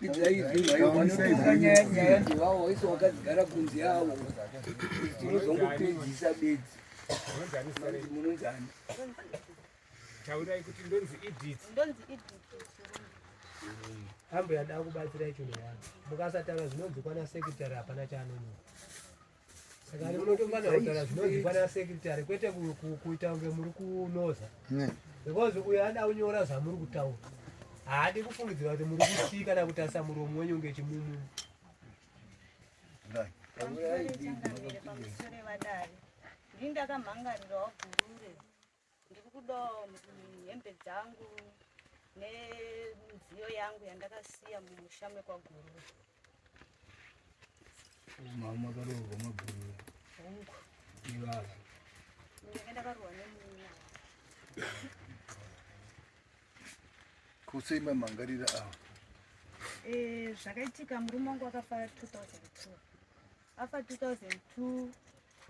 nyaya ndivavo iso wakadzigara kunzi yavo tinozongopedzisa bedzi munonzani taurai kuti ndonzi idhitsi ambo yada kubatsira icho nevanhu mukasataura zvinonzi kwana sekitari hapana chaanonoka saka ari munotomana kutaura zvinonzi kwana sekitari kwete kuita kunge muri kunoza because uyo ada kunyora zvamuri kutaura haadi kufungidzira kuti muri kutii kana kutasa muromo wenyu ngechimumu ndindakamhangarirawo gurure ndiri kudawo hembe dzangu nemidziyo yangu yandakasiya mumusha mekwagurure mama karoorwa magurure hongu ivava ndenge ndakarohwa nemunya kusei mamhangarira ava zvakaitika murume wangu akafa 2002 afa 2002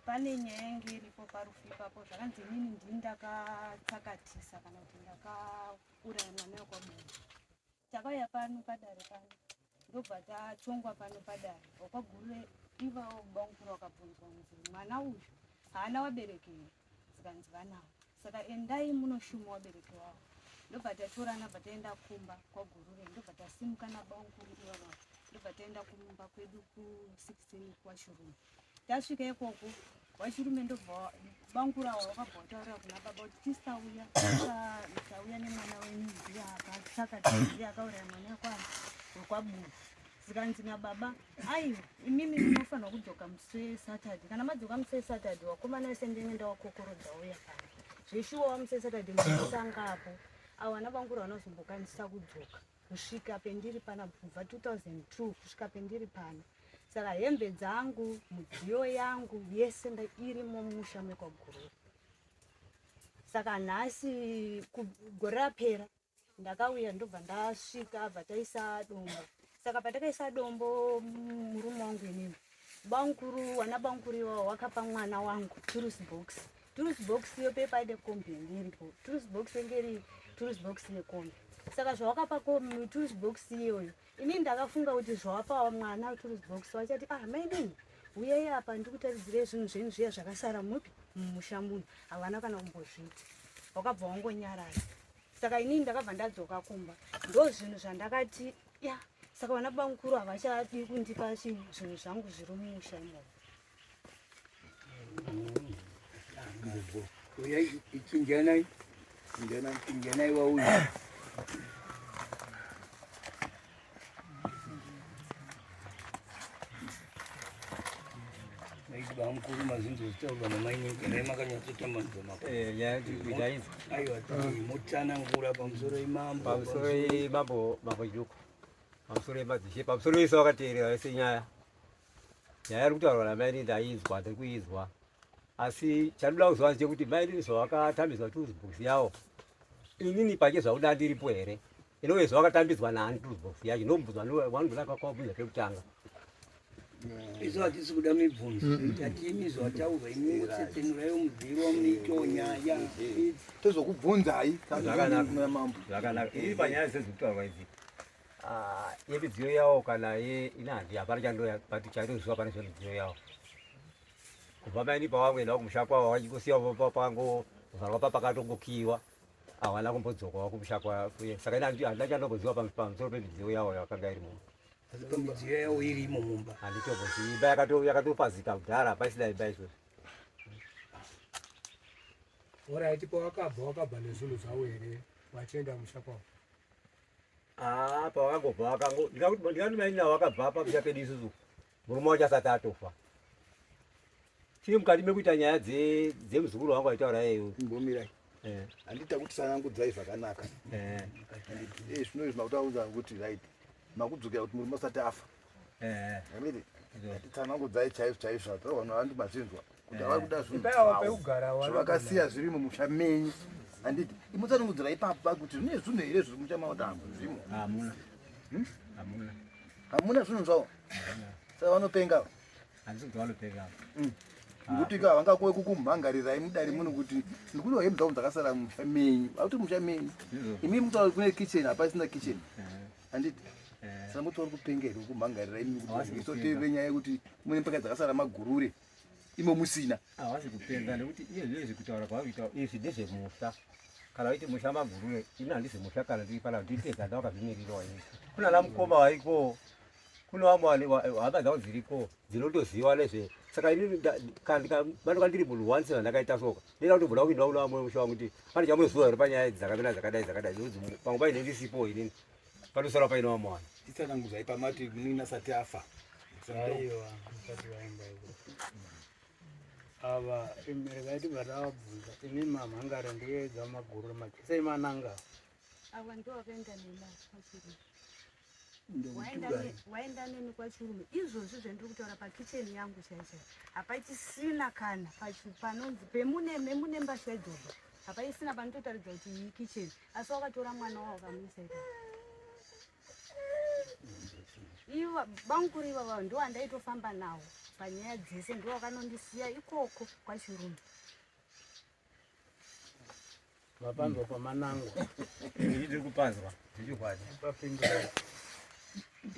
pane nyaya yange iripo parufu ipapo zvakanzi inini ndini ndakatsakatisa kana kuti ndakauraya mwana wekwabungu takauya pano padare pano ndobva tatongwa pano padare wakwagurure ivavo bangukuru wakabvunzwa kunzi mwana uyu haana wabereki here zikanzi vanawo saka endai munoshuma wabereki wavo ndobva tatorana bva taenda kumba kwagurure ndobva tasimuka nabangukuru ivavo ndobva taenda kumba kwedu ku16 kwashurume tasvika ikoko washurume ndobva bangukuru ava wakabva wataurira kuna baba kuti tisauya nemwana wenyu ziya akatsakatiziya akauraya mwana wekwani wekwabungu zikanzi nababa aiwa imimi munofanirwa kudzoka musi wesatadhe kana madzoka musi wesatadhe wakomana wese ndinenda wakokorodza uya pano zveshuwa wamusi wesatadhe muchisangapo avo vana vanguru vanozombokwanisa kudzoka kusvika pendiri pana kubva 2002 kusvika pendiri pano saka hembe dzangu mudziyo yangu yese irimo mumusha mekwagurure saka nhasi gore rapera ndakauya ndobva ndasvika bva taisa dombo saka patakaisa dombo murume wangu inini bangukuru wana bangukuru ivavo wakapa mwana wangu tools box iyo pepa ide kombi yange iripo tools box yange iri tools box yekombi saka zvawakapa tools box iyoyo ini ndakafunga kuti zvawapa mwana tools box vachati maidini uyai apa ndikutaridzire zvinhu zvenyu zviya zvakasara mupi mumusha muno havana kana kumbozviti wakabva wangonyarara saka inini ndakabva ndadzoka kumba ndo zvinhu zvandakati ya saka vana bangukuru havachadi kundipa zvinhu zvangu zviri mumusha imomo uyai ichinjanai wauyu maiti bamukuru mazinzi zitaurwa namainyengerai makanyatsotambanzwa aiwa mutsanangura pamusoro imambo pamusoro emadzishe pamusoro ese wakateerera wese nyaya iri kutaurwa namaini ndainzwa ndiri kuinzwa asi chandoda kuziva chekuti maini zvawakatambidzwa toolsbox yawo inini pake zvauda ndiripo here inove zvawakatambidzwa nani toolsbox yacho ndombudzwa wanondonakakabvunza pekutanga isu hatisi kuda mibvunzo tatiimizwa taurwa imwe setenuraiwo mudzivi wamuneitawo nyaya tozokubvunzai zvakanaka iri panyaya dzezvekutaurwa idzi yemidziyo yawo kana inandi hapana chaitoziva pane zvemidziyo yawo kubva maini pawamwenda kumusha kwavo wachingosiya pango vharwa papakatongokiwa hawana kumbodzokawo kumusha kwakuye saka ina handina chandomboziva pamusoro pemidziyo yawo yakanga irimo asi pamidziyo yawo irimo mumba handitombozivi imba yakatopazika kudhara hapaisina imba izvozvo oraiti pawakabva wakabva nezvinhu zvavo here wachienda musha kwavo pawakangobva ndingati maina wakabva pamusha pedu isusu murume wacho asati atofa chiri mukati mekuita nyaya dzemuzukuru wangu aitaura iyeyo imbomirai handita kuti sanangudzai zvakanaka zvinoi zvinakutaudza kuti right makudzokera kuti murume asati afa amiri handitsanangudzai chaizvo vanhu vandi mazvinzwa kuti avari kuda zvavakasiya zviri mumusha menyu handiti imutsanangudzira ipapa kuti zvine zvinhu here zviri musha maotambo zvimo hamuna zvinhu zvavo saka vanopengavo ngekuti ka vangakuwe kukumhangarirai mudari muno kuti ndikudiwa hembe dzangu dzakasara musha menyu auti musha menyu imi mutaura kune kitchen hapasina kitchen handiti saka mutori kupengera kumhangarira imitoteve nyaya yekuti mune mpaka dzakasara magurure imo musina havasi kupenga nekuti iye zvezi kutaura kwavita izvi ndezvemusha kana waiti musha magurure ini handisi musha kana ndiri pana nditega ndawakazvimirirawo ini kuna na mukoma waiko kuna vamwe hama dzavo dziriko dzinotoziva nezve saka ini vanonga ndiri munhu wansi vandakaita soka ndinoda kuti mboda kupinda kuna vamwe musha wangu kuti pane chamunoziva here panyaya dzakamira dzakadai pamwe paine ndisipo inini panosara paine vamwe vanhu titsanangudzai pamati munini asati afa aiwa asati vaenda ava rekaiti vatavabvunza ini mamhangara ndiyega magurure machisai mananga ava ndo vakaenda waenda neni kwachirume izvozvi zvendiri kutaura pakicheni yangu chaichai hapachisina kana panonzi pemune mbasha idzodzo hapaisina panototaridza kuti iyi kicheni asi wakatora mwana wavo vakamuisa ikao ivo bankuri ivava ndo andaitofamba nawo panyaya dzese ndo wakanondisiya ikoko kwachirume vapanzwa pamanangwa ndiri kupanzwa ndichikwadi papindura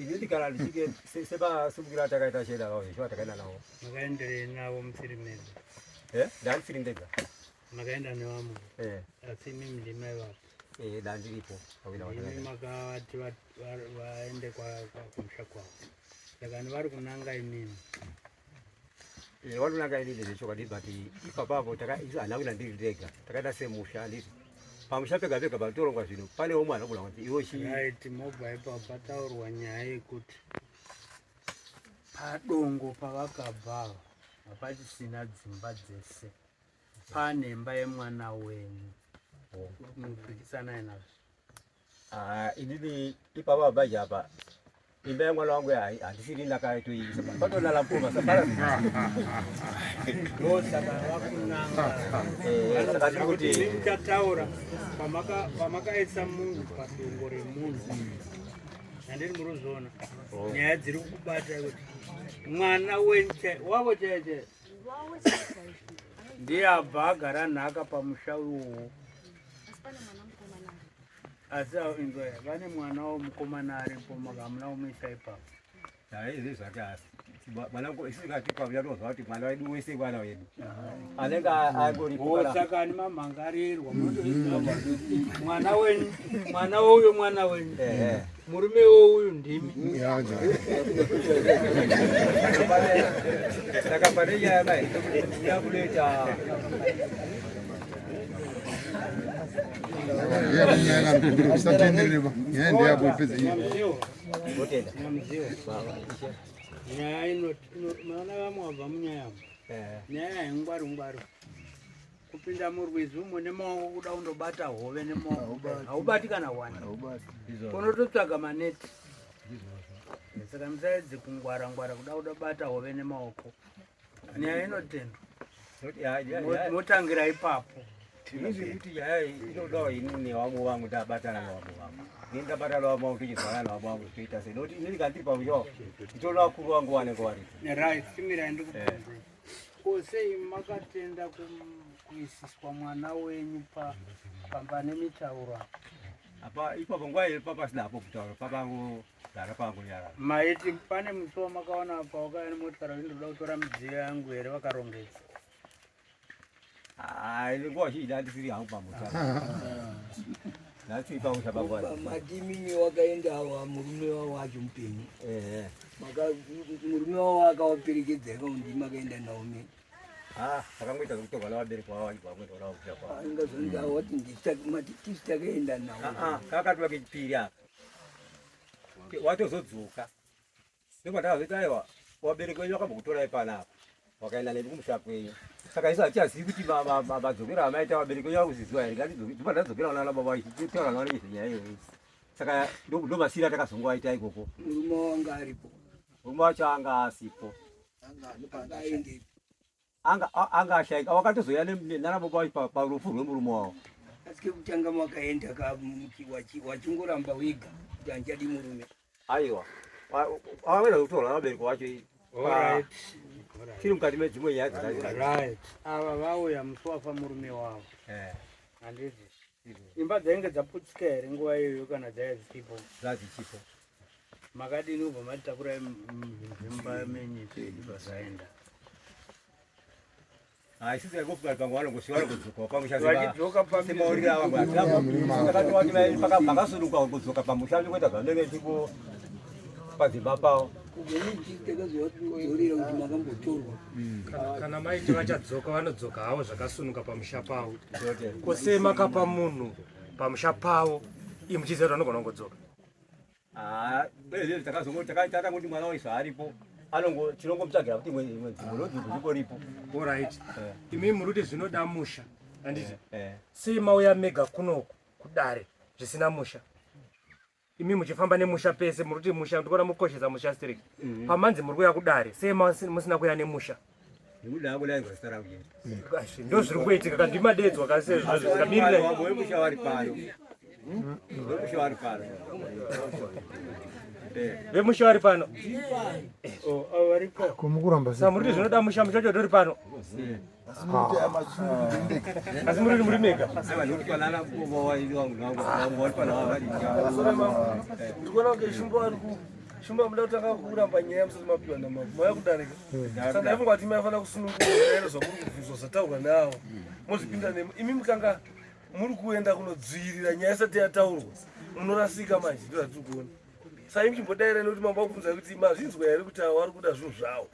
inini kana ndichike sepasumukira takaita cheda vavo zvichiva takaenda navo makaenderei navo mufirimedza ndandifiri ndega makaenda nevamwe asi imi ndima ivapo dandiripo ini makavati vaende kumusha kwavo saka nivari kunanga imini vanonanga inini zvechokwadi but ipapapo hana kuenda ndiri ndega takaita semusha handiti pamusha pega pega patoronga zvinhu pane umwe anogona kuti iwe right mobva ipapo pataurwa nyaya yekuti padongo pavakabva hapachisina dzimba dzese pane imba yemwana wenyu mupikisana inazvo inini ipapa bhaji apa imba yemwana wangu handisiri ndakaitoiisa patonala mukoma ndosaka vakunanga saka ndiri kuti muchataura pamakaisa munhu padongo remunhu handiri muruzona nyaya dziri kukubata kuti mwana wavo chaiche ndiye abva agara nhaka pamusha iwowo asi vane mwana womukomana aripo makamuna umuisa ipapo izvi zvake asi mwanaisikatipauyatozva kuti mwana wedu wese mwana wedu anenge angoripsaka ani mamhangarirwa mwana wouyo mwana wenyu murume wouyu ndimi saka pane nyaya mai yakunoita nyaya inoti vamwe wabva munyaya nyaya haingwari kupinda murwizi umwe nemaoko kuda kundobata hove nemaoko haubati kana wani unototsvaga maneti saka musaedze kungwara kuda kudobata hove nemaoko nyaya inotendwa motangira ipapo izvi kuti nyaya inodawo inini nevamwe vangu tabatana nevamwe vangu ini tabatana nevamwe vangu tichizwana nevamwe vangu toita sei nokuti inini kandiri pamushawo nditoona vakuru vangu vanenge variko right fimirai ndikubvunzei osei makatenda kuisiswa mwana wenyu pane mitauro apa ipapo nguva iyo papasina apo kutaura papangu gara pangu nyara maiti pane musi wamakaona pawakaene motikari kuti ndoda kutora midziyo yangu here vakarongedza nguva zhinji ndandisiri hangu pamusha ndandisiri pamusha panguva madimini wakaendawa murume wavo wacho mupenyu murume wavo akawaperekedza ikaundi makaenda naome vakangoita zvekutorwa navabereki vavo vachibva vamwe ona kumusha kwavo ingazondawati matitisi takaenda nawo kakatwa kechipiri aka watozodzoka ndokwandaazoti aiwa vabereki venyu vakambokutorai panapa wakaenda neni kumusha kwenyu saka isu hatichazivi kuti madzokero amaita vabereki venyu vakuziziva here ngatipa ndadzokera kuna baba vachitaura navo nezvenyaya iyoyi saka ndo masira takazongoaita ikoko murume wanga aripo murume wacho anga asipo anga ashaika wakatozoya nanababa vacho parufu rwemurume wavo asi kekutanga makaenda wachingoramba wega kuti handichadi murume aiwa avamena kutorwa navabereki vacho tiri mukati medzimwe nyaya right ava vauya musi wafa murume wavo handiti imba dzainge dzaputsika here nguva iyoyo kana dzaiva dzichipo zvadzichipo makadini ubva matitakura zvimba menyu zvasaenda pakasuruka pamusha kuenda zvanenge chiko padzimba pavo kana maiti vachadzoka vanodzoka havo zvakasunuka pamusha pavo kwose makapa munhu pamusha pavo ii muchiziva kuti vanogona kungodzoka takazongotakaitata kuti mwana waisva aripo chinongomutsvagira kuti imwe dzimuripo orit imi muri kuti zvinoda musha handiti sei mauya mega kunoku kudare zvisina musha imi muchifamba nemusha pese muri kuti musha ndikona mukoshesa musha strict pamanzi muri kuya kudare sei musina kuya nemusha ndo zviri kuitika kana ndimadedzwa kaseikamiriramusha vari pano vemusha vari pano sa muri kuti zvinoda musha musha chodori pano asi muri kuti muri mega ndikuona kunge shumba muda kutanga kuramba nyaya musati mapiwa namavo mauya kudarika saka ndaifunga kuti maifana kusunungura zvamuri kubvunzwa zvataurwa navo mozvipinda nemo imi mukanga muri kuenda kunodzivirira nyaya isati yataurwa munorasika manje ndo zvatiri kuona sai muchimbodaira nekuti mamba kubvunza kuti mazvinzwa here kuti avo vari kuda zvinhu zvavo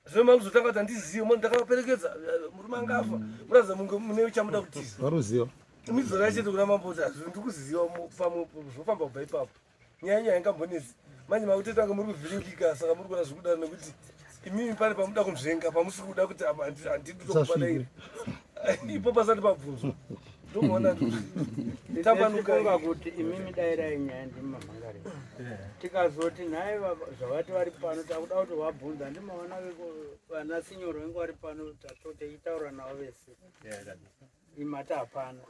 zvino makuzotanga kuti handizive mo ndakavaperekedza murume angafa muraza mune chamuda kutiza varuziva midzora chete kuna mamboti hazviri ndikuziziva zvofamba kubva ipapo nyaya ingambonezi manje makutotanga muri kuvhiringika saka muri kuona zviri kudaro nekuti imimi pane pamuda kumzvenga pamusi kuda kuti apa handidi tokubadairi ipo pasati pabvunzwa ndomuona tapanuka kuti imimi dairai nyaya ndimamhangari tikazoti nhaye zvavati vari pano takuda kuti vabvunza ndimavana vana sinyoro vengu vari pano tatoteitaura navo vese imata hapana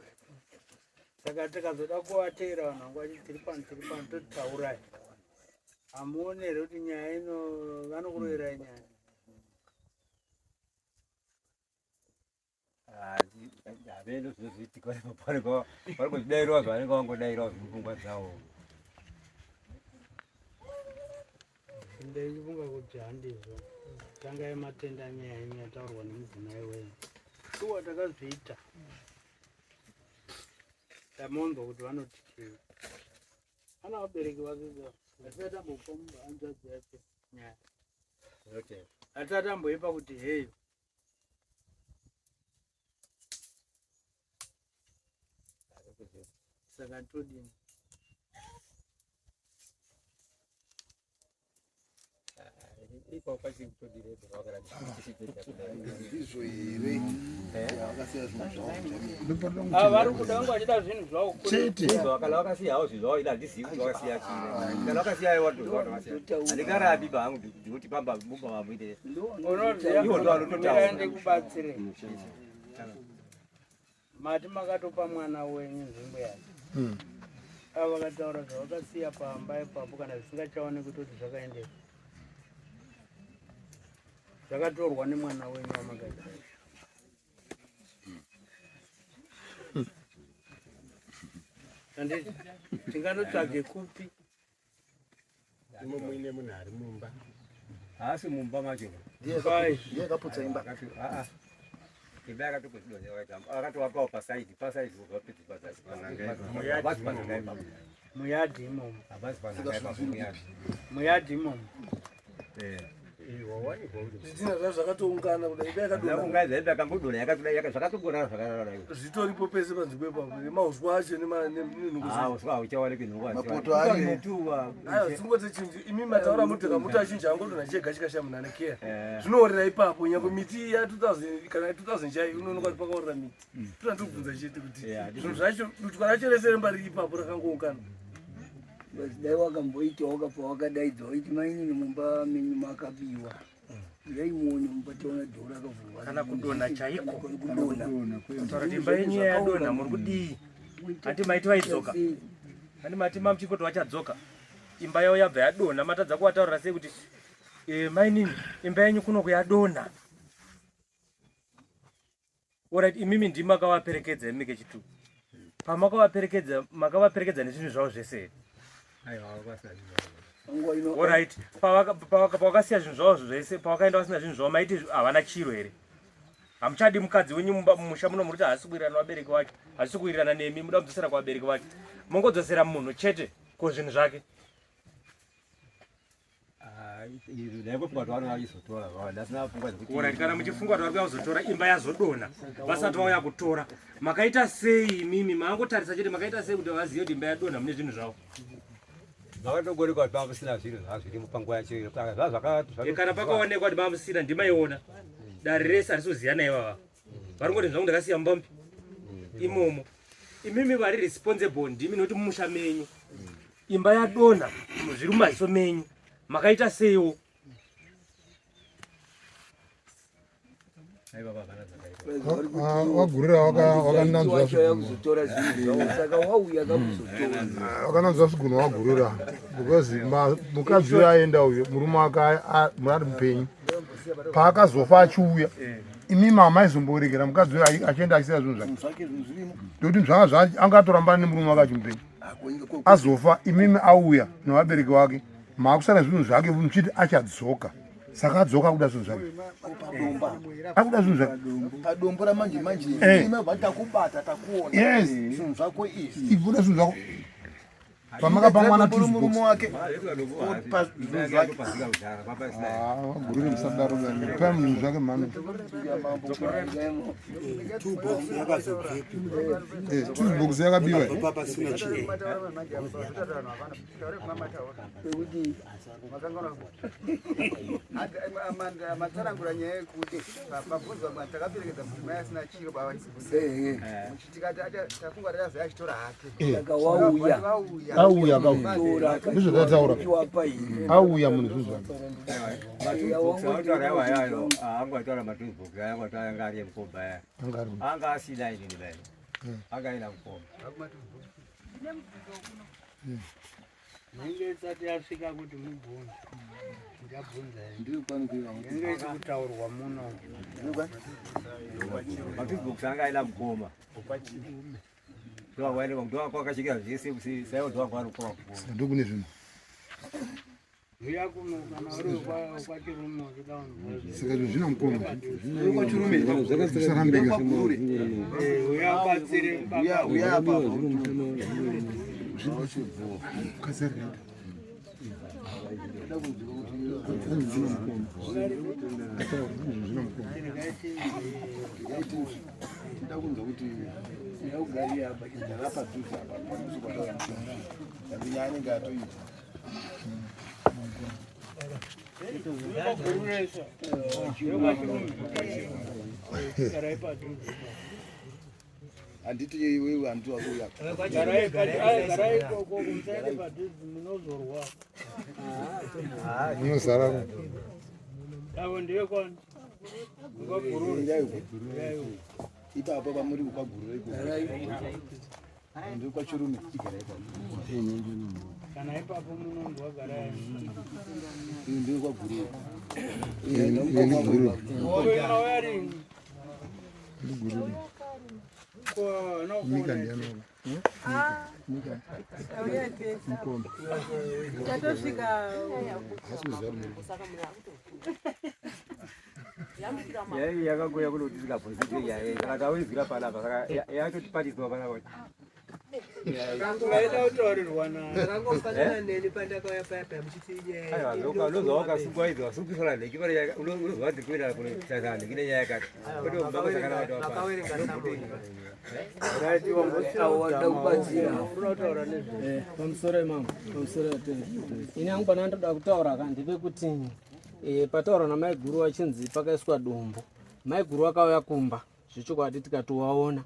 saka tikazoda kuvateera vanhu vangu vachi tiri pano totitaurai hamuonere kuti nyaya ino vanokuroverai nyaya havendo zvinozviitika vari kuchidairawo zvavanenge vangodairawo zvimupfungwa dzavo ndaifunga kuti handizvo tanga yematenda nyaya ino yataurwa nemudzimai wenyu iwa takazviita tamonzwa kuti vanoti ana vabereki vaziza hatisatambopa hanzvadzi yacho nyaya hatisatamboipa kuti heyo saka todini ndizvo here vakasiya zvinhu zvavo vari kuda vangu vachida zvinhu zvavo kana vakasiya havo zvinhu zvavo ila handizivi kuti vakasiya chii kana vakasiya handingarabi bangu ndikuti pamba mumba vamuite ivo ndo vanototaende kubatsire mati makatopa mwana wenyu nzvimbo yake ava vakataura zvavakasiya pamba ipapo kana zvisingachaoneki kuti zvakaendeka zvakatorwa nemwana wenyu wamagaita handiti tinganotsvage kupi imo muine munhu ari mumba haasi mumba macho ndiye akaputsa imba imba yakatokakatovapawo pasaidi muyadhi imomo havasi panakaipa muyadhi imomo zvitina zvavo zvakatoungana kudai yakadonha zvakatogona zvitoripo pese panzvimbo ipapo nemauswa acho uchaonekwe mapoto ari zingoti chinji imi mataura muteka muti achinji angodonha chega chikashamunana keya zvinoorera ipapo nyangwe miti ya2000 kana 2000 chai unoonekwa kuti pakaorera miti tonatokubvunza chete kuti zvinhu zvacho dutwa racho rese remba riri ipapo rakangoungana dai wakamboita wakapa wakadaidzwa waiti mainini mumba menyu makabiwa yaimuone mubataona dhora akavhurwa kana kudonha chaiko kudonha kutaura kuti imba yenyu yadonha muri kudii hati maiti vaidzoka handi mati mamuchikoti vachadzoka imba yavo yabva yadonha matadza kuvataurira sei kuti mainini imba yenyu kunoku yadonha orit imimi ndimi makavaperekedza emike chitu pamakavaperekedza makavaperekedza nezvinhu zvavo zvese Alright, pawakasiya zvinhu zvavo zvese, pawakaenda vasina zvinhu zvavo maiti havana chiro here? Hamuchadi mukadzi wenyu mumusha muno muri kuti haasi kuwirirana nevabereki vake, haasi kuwirirana nemi, muda kudzosera kuvabereki vake. Mongodzosera munhu chete kuzvinhu zvake. Kana muchifunga kuti vari kuya kuzotora imba yazodonha vasati vauya kutora, makaita sei imimi? Maangotarisa chete makaita sei kuti vazive kuti imba yadonha mune zvinhu zvavo? Kana pakaonekwa kuti mamusina ndimaiona dare rese harisizoziya naivava vari ngoti zvangu ndakasiya mubambi imomo. Imimi vari responsible ndimi nokuti mumusha menyu imba yadonha zviri mumaziso menyu, makaita seiwo? wagurira wakananzwa zvigunhu wagurira because mukadzi uyo aenda uyo murume wake muri mupenyu paakazofa achiuya imimi hamaizomboregera mukadzi uyo achienda achisiya zvinhu zvake ndokuti zvanga angatorambana nemurume wake achimupenyu azofa imimi auya nevabereki vake maakusara zvinhu zvake muchiti achadzoka saka adzoka akuda zvinhu zvake akuda zvinhu zvake padombo ramanje manje ime vatakubata takuona yes zvinhu zvako izvi ibuda zvinhu zvako pamakapamwana murume wake wagurire musadaro pa munhu zvake mhano toolbox yakabiwa matsanangura nyaya yekuti pabvunzwa matakaperekedza mudzimai asina chiro tikati tafunga tazai achitora hake auya ndizvotataura auya munhu zvinhu zvake nenge isati yasvika kuti mubvunze ndabvunza isi kutaurwa muno angaila mukoma ndowakakashikira zvese ndokune zvinhu uya kuno kana uri kwachirume saka zvinhu zvina mukoma uya batsire ndakunza kuti yaugaria apa indarapa dhuza apa anenge atoita handiti iwewe handitiwakuya munozara ipapo pamuri kwagurure ndiri kwachirume kana ipapo munonzi wagara ndiri kwagurure mika ndianova yakagoya kuno kuti tikabvunzikana tawizira panapa saka yatotipatiswa panapa pamusoro imamo pamusoro ini angu pana ndoda kutaura kandive kuti pataura namaiguru achinzi pakaiswa dombo maiguru akauya kumba zvechokwadi tikatowaona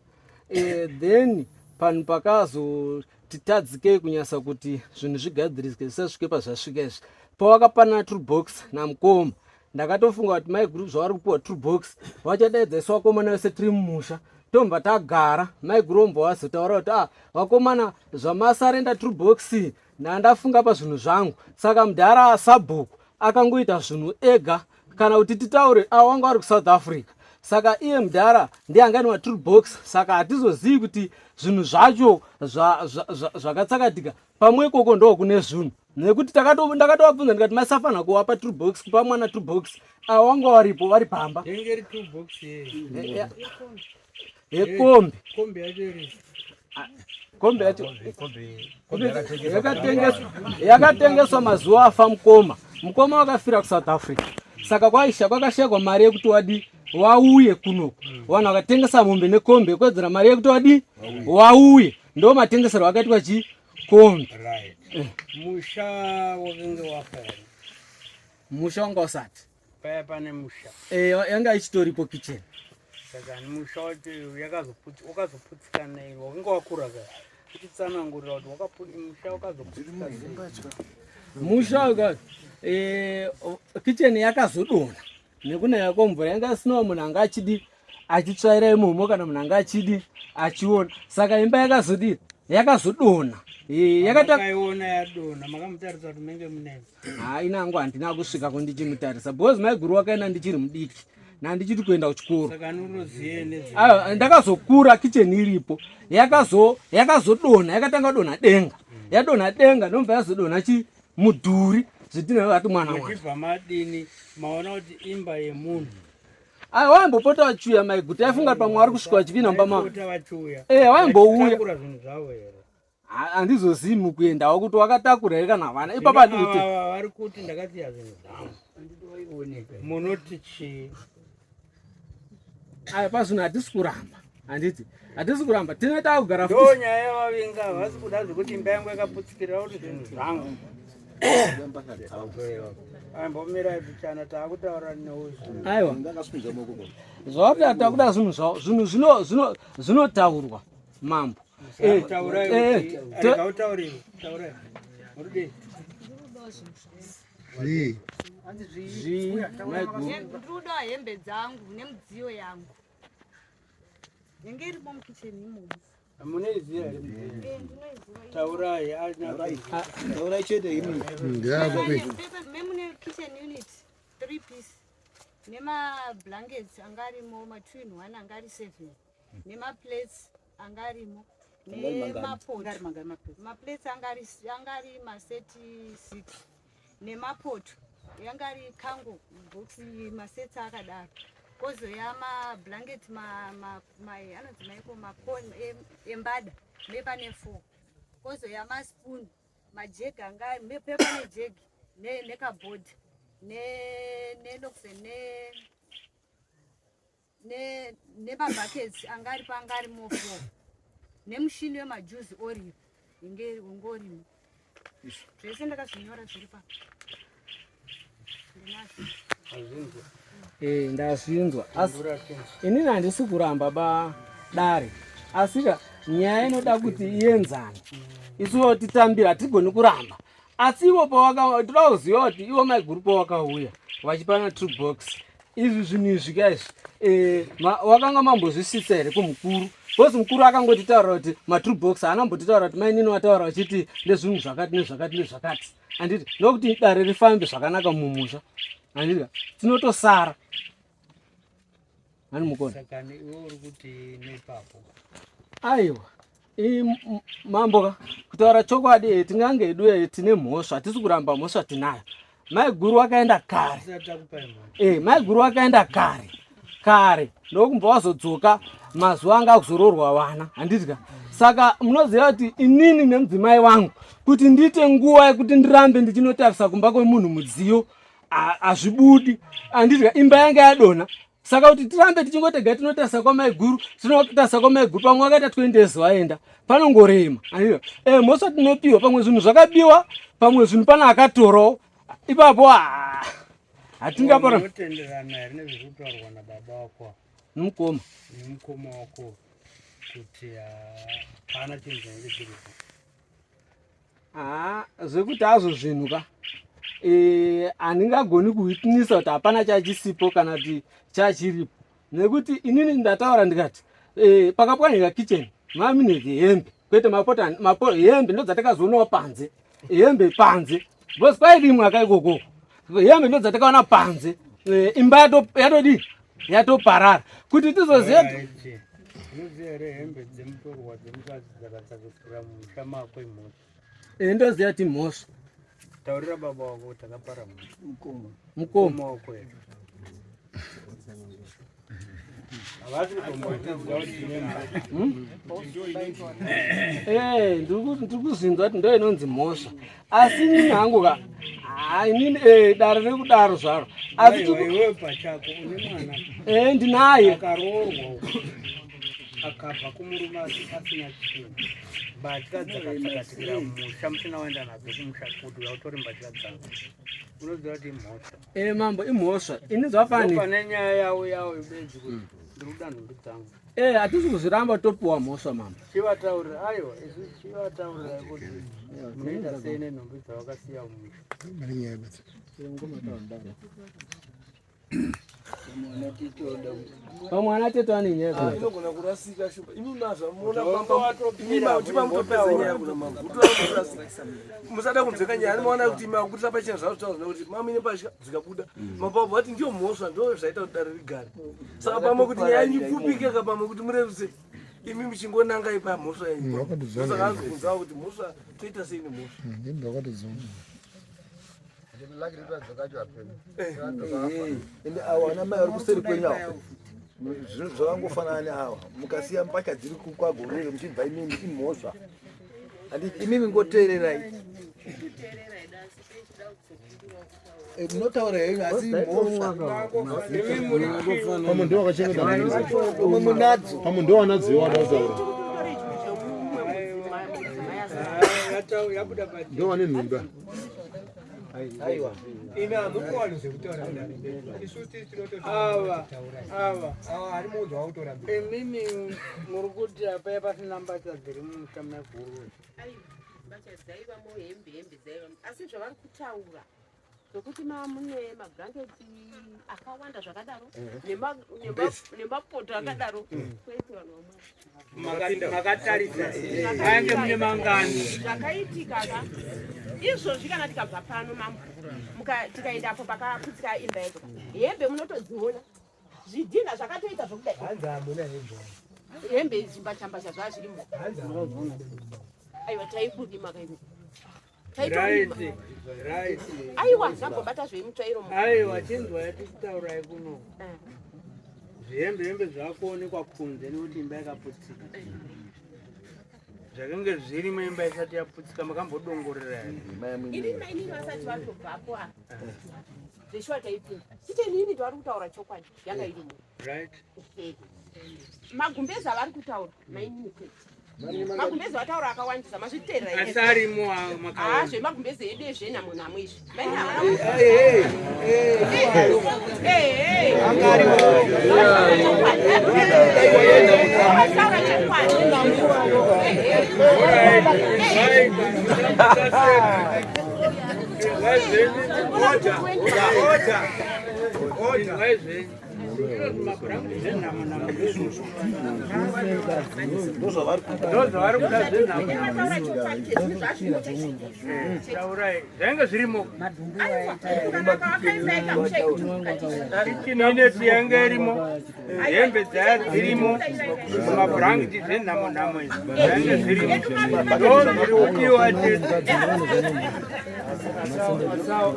then panhu pakazotitadzikei kunyasa kuti zvinhu zvigadziriswe zvisasvike pazvasvika izvi pawakapana toolbox namukoma ndakatofunga kuti maiguru zvavari kupiwa toolbox vachadaidzaiswa vakomana vese tiri mumusha tomba tagara maiguru ombo vazotaura kuti vakomana zvamasarenda toolbox ndandafunga pazvinhu zvangu saka mudhara sabhuku akangoita zvinhu ega kana kuti titaure wanga vari kuSouth Africa saka iye mudhara ndianganiwa toolbox saka hatizozivi kuti zvinhu zvacho zvakatsakatika pamwe ikoko ndo kune zvinhu nekuti ndakatovabvunza ndikati masafana kuwapa toolbox kupa mwana toolbox awanga waripo vari pamba Dengeri toolbox yekombi kombi yacho iri. kombi yacho yakatengeswa mazuva afa mukoma wakafira kuSouth Africa saka kwakashekwa mari yekuti wadi wauye kuno vanhu vakatengesa mombe nekombi kwedzera mari yekuti wadi wauye ndo matengesero akaitwa chikombi. Musha wakenge wafa here. Musha wanga usati Paya pane musha. yanga ichitoripo kitchen Saka ni musha wati wakazoputsikana iri wakenge wakura ka uchitsanangurira kuti musha wakazoputsikana musha wakati kitchen yakazodonha nekunaya kwemvura yanga isinawo munhu anga achidi achitsvaira imomo kana munhu anga achidi achiona saka imba yakazodonha yakaiona yadonha makamutarisa kuti menge munenge nangu handina kusvika kundichimutarisa because maiguru wakaenda ndichiri mudiki nandichiti kuenda kuchikoro saka nunoziye ndakazokura kitchen iripo yakazodonha yakatanga donha denga yadonha denga ndomva yazodonha chimudhuri zvitinavati mwana uchibva madini maona kuti imba yemunhu waimbopota vachiuya maiguta aifunga kuti pamwe vari kusvika vachipinda vachiuya zvinhu zvavo here handizozivi mukuendawo kuti wakatakura here kana havana ipapadute vari kuti ndakasiya zvinhu zvavo munoti chii pazvinhu hatisi kuramba handiti hatisi kuramba tine takugara ndo nyaya yavavinga havasi kuda zvekuti imba yangu yakaputsikirira kuti zvinhu zvangu aimbomirai pichana taakutaura neuzi aiwa zvavakuti takuda zvinhu zvavo zvinhu zvinotaurwa mambo nduda hembe dzangu nemudziyo yangu yenge iripo mukicheni imomo munoiziva here taurai taurai chete memune kitchen unit 3 piece nemablankets anga arimo ma2-in-1 anga ari 7 nemaplates anga arimo nemaplates anga ari maseti 6 nemapoto yanga ari kango boxi maseti akadaro kozoya mablanket anonzi maiko embada mepane 4 kozoya maspoon majegi anga mepepa nejegi nekabhodhi nemabhakets anga aripo anga arimo 4 nemushini wemajuzi oripo ungorimo zvese ndakazvinyora zviri pa ndazvinzwa asi inini handisi kuramba badare asika nyaya inoda kuti ienzane isuwo titambira hatigoni kuramba asi ivo toda kuziva kuti ivo maiguru pawakauya vachipana toolbox izvi zvinhu izvi kaizvi wakanga mambozvisvitsa here kumukuru bcause mukuru akangotitaura kuti matoolbox haana mbotitaura kuti mainini wataura vachiti ndezvinhu zvakati nezvakati nezvakati handiti nokuti dare rifambe zvakanaka mumusha handiti tinotosara hani mukona sakani iwe uri kuti nepapo aiwa mamboka kutaura chokwadi tingange edu tine mhosva hatisi kuramba mhosva tinayo maiguru wakaenda kare maiguru wakaenda kare ndokumva wazodzoka mazuva anga akuzororwa vana handitika saka munoziva kuti inini nemudzimai wangu kuti ndiite nguva yekuti ndirambe ndichinotarisa kumba kwemunhu mudziyo hazvibudi handitika imba yanga yadonha saka kuti tirambe tichingotega tinotarisa kwamaiguru tinotarisa kwamaiguru pamwe wakaita 20 years waenda panongorema handitika mhosva tinopiwa pamwe zvinhu zvakabiwa pamwe zvinhu pana akatorawo ipapo hatingapaotenderana here nezviri kutaurwa nababa wako nemukoma wako kuti hapana chinhu chinenge chiripo zvekuti hazvo zvinhu ka handingagoni kuwitnisa kuti hapana chachisipo kana kuti chachiripo nekuti inini ndataura ndikati pakapwanyika kitchen mamine hembe kwete hembe ndo dzatakazoonawo panze hembe panze because kwairimwe akaikokoko hembe ndo dzatakaona panze imba yatodii yatoparara kuti tizoziva unoziva here hembe dzemutorwa dzemukadzi dzakadzakufura mumusha mako imhosva ndoziya ti mhosva. Taurira baba wako takapara mukoma kwedu. Havasi kutomboita ndiri kuzinzwa kuti ndo inonzi mhosva, asi inini hangu ka inini dare riri kudaro zvaro, asi iwewe pachako une mwana ndinaye akaroorwa akabva kumurume asina chinhu, mbatya dzakatsakatikira musha musina waenda nadzo kumusha kuti utori mbatya dzangu, unoziva kuti imhosva. Mambo imhosva ini zvafani pane nyaya yawo ibedzi kuti ndiri kudanho dzangu. Hatisi kuzviramba topiwa mhosva mambo. Chivataurira aiwa isu chivataurira kuti munoita sei nenhumbi dzavakasiya mumusha. Pamwana teto ane nyaya inogona kurasika shumba imi mazvamuona pamba mutopedza nyaya kuna mambo utorasika musada kunzweka nyaya anomaona kuti makutira pachena zvazvitaura kuti mamine pachya dzikabuda mapabva vati ndiyo mhosva ndo zvaita kuti dare rigare. Saka pamwe kuti nyaya ipfupike ka pamwe kuti mureruse imi muchingonanga ipa mhosva yenyu. Saka anzokunzawo kuti mhosva toita sei nemhosva. Ende awa ana mai ari kuseri kwenyawo zvinhu zvakangofanana neawa mukasiya mpaka dziri kwagorere muchibva imimi imhosva. Handiti imimi ngoteererai munotaura henyu asi imhosva. Pamwe ndo wakachengeta umwe munadzo pamwe ndo wanadziwa wanazaura ndo wane nhunga. Aiwa. Ina mukwano sekutaura ndani. Isuti tinototava. Ava ari munhu wautora. Mimi muri kuti apa pasina mbatya dziri mumusha guru. Mbatya dzaiva hembe dzaiva asi zvavari kutaura zvokuti mune mablanketi akawanda zvakadaro nemapoto akadaro kwete vanhu makatarisa ainge mune mangani zvakaitika ka izvozvi kana tikabva pano mambo tikaendapo pakaputsika imba yedu hembe munotodziona zvidhina zvakatoita zvokudai hanza amuna hembe dzimbatambasha zvaa zvirimo aiwa taikudima kaimi right aiwa zvambobata zvemutsvairo aiwa chinzwa yatikutaurai kuno zvihembe zvaakuonekwa kunze nekuti imba yakaputsika zvakange zvirimo imba isati yaputsika makambodongorera ini mainini vasati vatobvapo zveshuwa taipinda chitenini tvari kutaura chokwadi yanga irimo right magumbezi avari kutaura mainini kwete magumbezi vataura akawandisa mazviteerera asarimo zvemagumbezi edu ezvenhamo izvi zvainge zvirimo chinoneti yange irimo hembe dzaya dzirimo mabhurangiti zvenhamo izvi zvainge zvirimo ndozviri kudiwa chete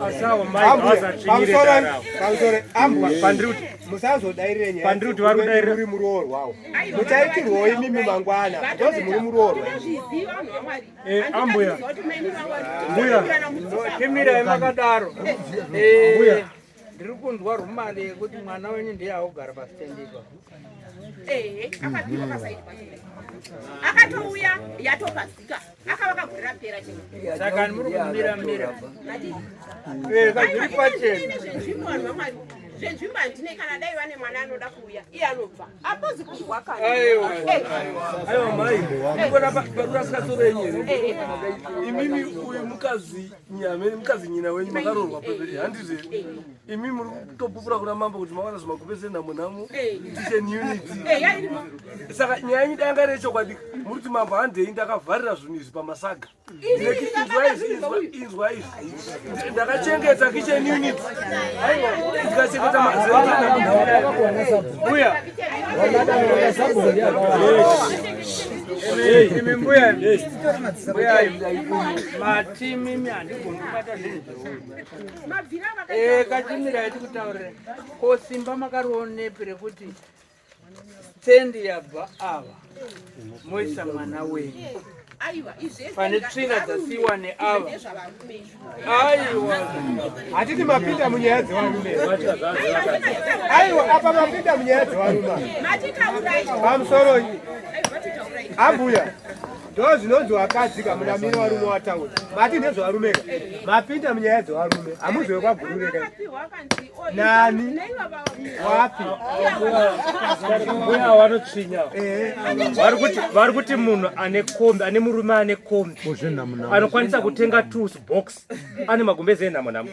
asawo pamusoro ambwa pandiri musazodairire nyaya pandiri kuti vari kudairira muri muroorwawo muchaitirwawo imimi mangwana ndozi muri muroorwa ambuya mbuya timirai makadaro ndiri kunzwa rumare yekuti mwana wenyu ndiye augara pasitendipa akadhima pasaidi akatouya yatopazika akavakagurira pera chino saka muri kumira kazviri pachena zvenzvimbo handinei kana dai vane mwana anoda kuuya iye anobva apozi kuzwakana aiwa mai ikona parurasikatsoro yenyere imimi uyu mukadzi nyamene mukadzi nyina wenyu makaroorwa peperi handizve imimi muri kutopupura kuna mambo kuti mawana zvimagumbezi enhamo teaching unity saka nyaya yenyu danga rechokwadi muri kuti mambo handei ndakavharira zvinhu izvi pamasaga inzwa izvi ndakachengeta kitchen unit ndikachengeta uya imi mbuya mati mimi handigoni kubata zvinhu kachimira iti kutaurira kosimba makarionepi rekuti stendi yabva ava moisa mwana wenyu pane tsvina dzasiwa neava. Aiwa hatiti mapinda munyaya dzevarume. Aiwa apa mapinda munyaya dzevarume pamusoro ambuya ndo zvinonzi wakadzi kamunamiri warume wataura mati nezvevarume mapinda munyaya dzevarume hamuziwe kwagurureka nani wapi mbuya vanotsvinya vari kuti munhu ane murume ane kombi anokwanisa kutenga tools box ane magumbezi enhamo nhamo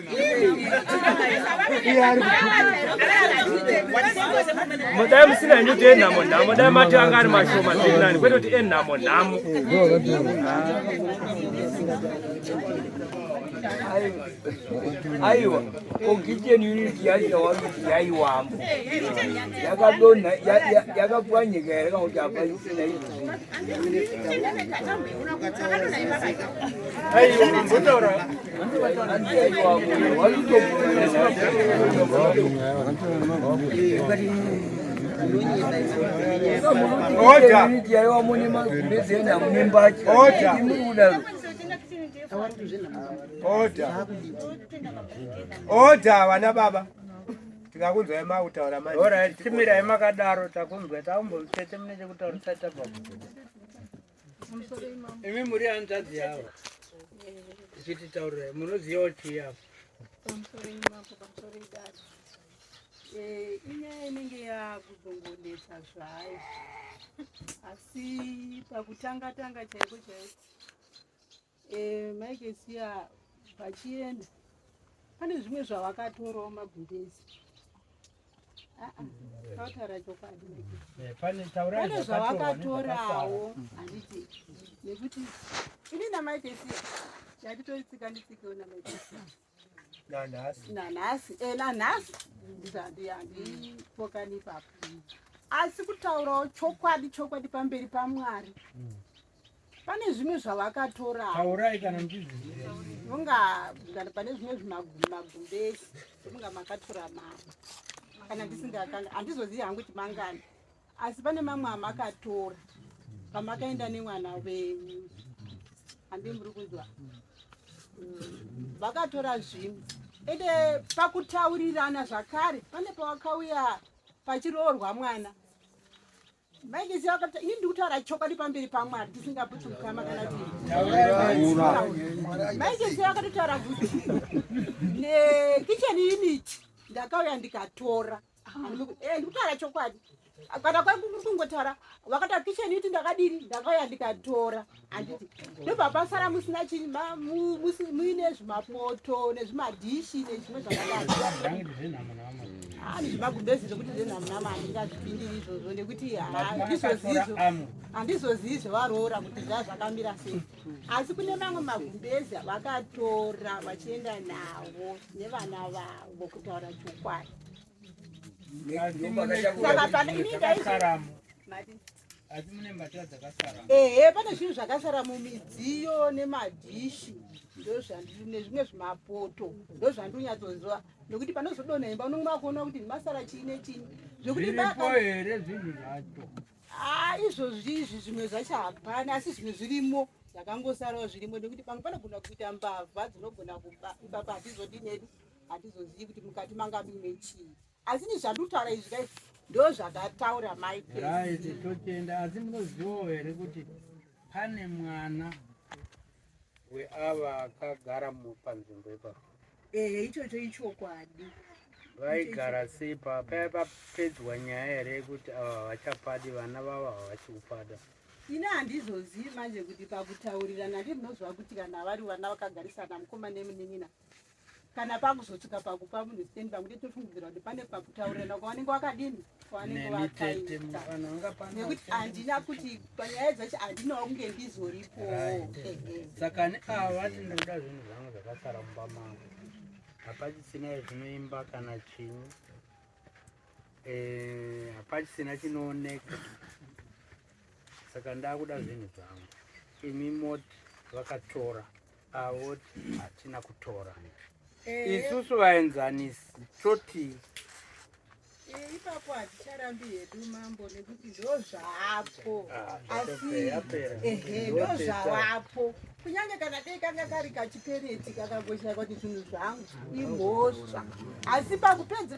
dai musina henyu kuti enhamo nhamo dai mati anga ari mashoma zenani kwete kuti enhamo nhamo. Aiwa, kitchen unit yaiwambo yakadonha yakapwanyika here kana kuti hapaisina izvo unit yaiwamone mazezena mune mbacha imurudaro oda vana baba tikakunzwai mautaura ora timirai makadaro takunzwa takumbotete mune chekutaura tisati tabva imi muri hanzvadzi yavo ichititaurirai munozivawo chii yavo inyaya inenge yakuzongonesa zvayo asi pakutanga tanga chaiko chaiko maikesiya vachienda pane zvimwe zvavakatorawo magumbezi tautaura chokwadi pane zvavakatorawo handiti nekuti ini namaikesiya yatitoitsika nditsikewo namaikesiya nanhasi handipokani ipapo asi kutaurawo chokwadi pamberi paMwari pane zvimwe zvavakatoraunga pane zvimwe zvimagumbezi munga makatora mari kana ndisingakanga handizozivi hangu kuti mangani asi pane mamwe amakatora pamakaenda nemwana wenyu handimuri kunzwa vakatora zvinhu ende pakutaurirana zvakare pane pawakauya pachiroorwa mwana maigezi akati ini ndikutaura chokwadi pamberi paMwari tisingaputi mukama kana maigezi akatotaura kuti nekicheni unit ndakauya ndikatora ndikutaura chokwadi kana kwakungotaura wakata kicheni unit ndakadiri ndakauya ndikatora handiti ndobva pasara musina chii muine zvimapoto nezvimadhishi nezvimwe zvakadai zvimagumbezi zvokuti zvenhamunama handingazvipindiri izvozvo nekuti handizozivi zvevaroora kuti zvaa zvakamira sei asi kune mamwe magumbezi vakatora vachienda navo nevana vavo kutaura chokwadi pane zvinhu zvakasara mumidziyo nemadhishi nezvimwe zvimapoto ndozvandinonyatsoziva nekuti panozodonha imba unomwa kuona kuti masara chii nechii zviripo here zvinhu zvacho izvozvizvi zvimwe zvacho hapana asi zvimwe zvirimo zvakangosarawo zvirimo nekuti pamwe panogona kuita mbavha dzinogona ipapa hatizodinedu hatizozivi kuti mukati manga muine chii asi nezvandikutaura izvi dai ndo zvakataura maikesi tochenda asi munozivawo here kuti pane mwana weava akagara panzvimbo ipapo ichocho ichokwadi vaigara sei papedzwa nyaya here yekuti ava vachapadi vana vava havachikupada ina handizozivi manje kuti pakutaurirana handi munozwa kuti kana vari vana vakagarisana mukoma nemunin'ina kana pakuzosvika pakupa munhu stendi pamwe tofungidzira kuti pane pakutaurirana kwavanenge wakadini kwavanenge vakaita nekuti handina kuti panyaya dzacho handinawo kunge ndizoripowo saka neava tinoda zvinhu zvangu zvakasara mumba mangu hapachisina zvinoimba kana chinyi hapachisina chinooneka saka ndakuda zvinhu zvangu. Imi moti vakatora, avoti hatina kutora. Isusu vaenzanisi toti ipapo haticharambi hedu mambo nekuti ndo zvaapo asi ndo zvavapo kunyange kana dei kanga kari kachipereti kakangoshaika kuti zvinhu zvangu imhosva asi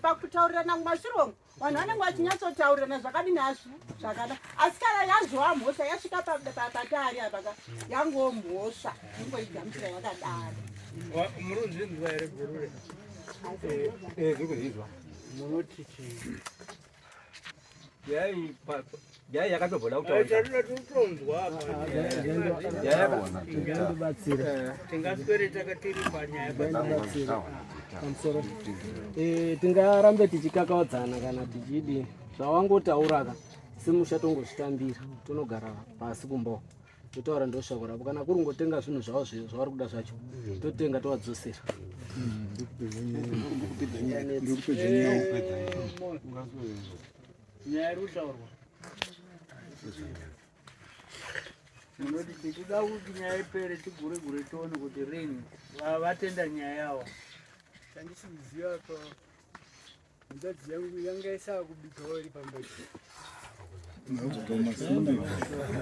pakutaurirana mumashurongo vanhu vanenge vachinyatsotaurana zvakadini hazvo zvakada asi kana yazova mhosva yasvika patari apaka yangowo mhosva ingoigamuchira yakadaro. Munozvinzwa here gurure? Zvirikuzvizwa. Munoti chii? Yai yakatobvoda kutaura. Tingaswere takatiri panyaya pamusoro. Tingarambe tichikakaudzana kana tichidi zvawangotauraka semusha tongozvitambira tonogara pasi kumbo totaura ndoshako ravo kana kuri ngotenga zvinhu zvavo zvavari kuda zvacho totenga tovadzosera. nyaya iri kutaurwa munoti tichida kuti nyaya ipere tigure tione kuti rini vatenda nyaya yavo. Chandisiziva pa mudadzi yangu yanga isava kubikawo iri pamberi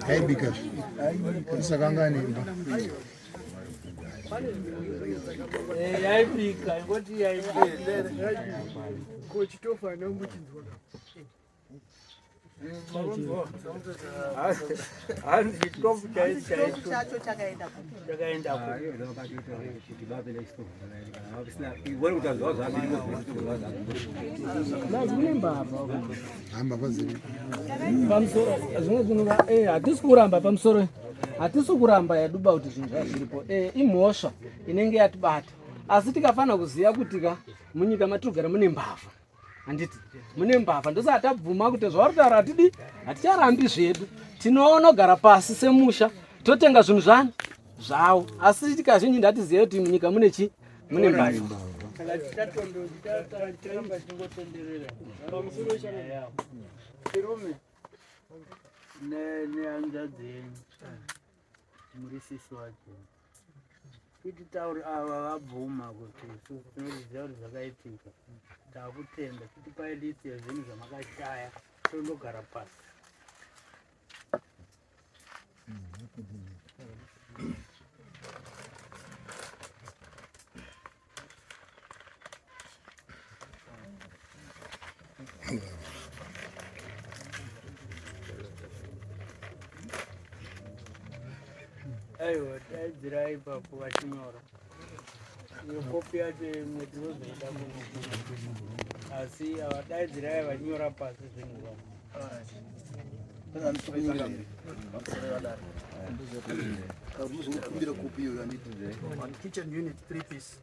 Haibika isakanga nemba yaibika ingoti yaibika kochitofa nambuchinzwa hanzi chitofu chacho chakaenda Zvine mbavha hamba pazeri pamusoro zvimwe zvinhu hatisi kuramba pamusoro hatisi kuramba yaduba kuti zvinhu zvazviripo imhosva inenge yatibata asi tikafanira kuziva kuti ka munyika matinogara mune mbavha handiti mune mbavha ndosaka tabvuma kuti zvavari kutaura hatidi haticharambi zvedu tinoonogara pasi semusha totenga zvinhu zvavo asi tikazhinji ndatizive kuti munyika mune chi mune mbavha kana tichatoramba tingotenderera pamusoro chanyaya yavo chirume nehanzvadzi yenyu murisisi wacho kuti tauri ava vabvuma kuti isusu tinoziva kuti zvakaitika takutenda kuti pailisi yezvinhu zvamakashaya tondogara pasi. Aiwa daidzirai ipapo vachinyora iyo kopi yacho imwe tinozoida asi avadaidzirai vanyora pasi zvinhu On kitchen unit 3 piece.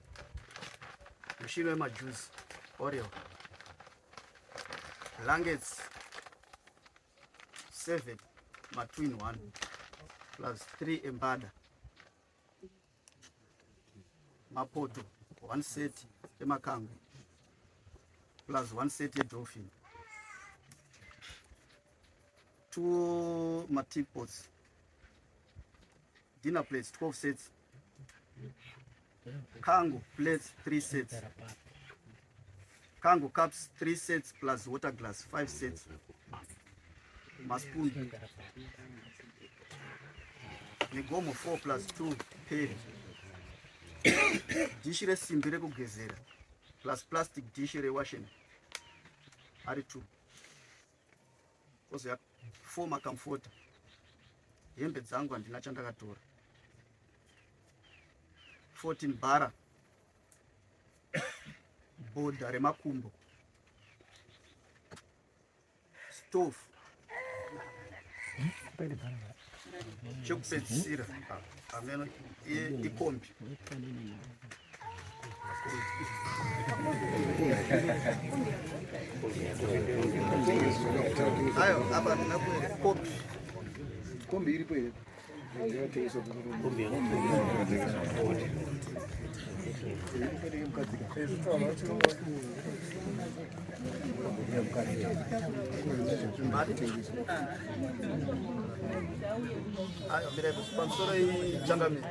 Machine ma juice. Oreo. Blankets 7 ma 2 in 1 plus 3 embada. Mapoto 1 set emakango plus 1 set dolphin. 2 ma teapots. Dinner plates 12 sets. Kango plates 3 sets. Kango cups 3 sets plus water glass 5 sets. Maspoon. Migomo 4 plus 2 peri. Dish resimbi rekugezera plus plastic dish rewashing ari 2. Kozo 4 makamfota. Hembe dzangu handina chandakatora. 14 bara. Boda remakumbo. Stove. Chokupedzisira ameno ikombi. Ayo apa nakuere kombi. Kombi iripo ere. Kombi Ayo mira pamusoro ichangamire.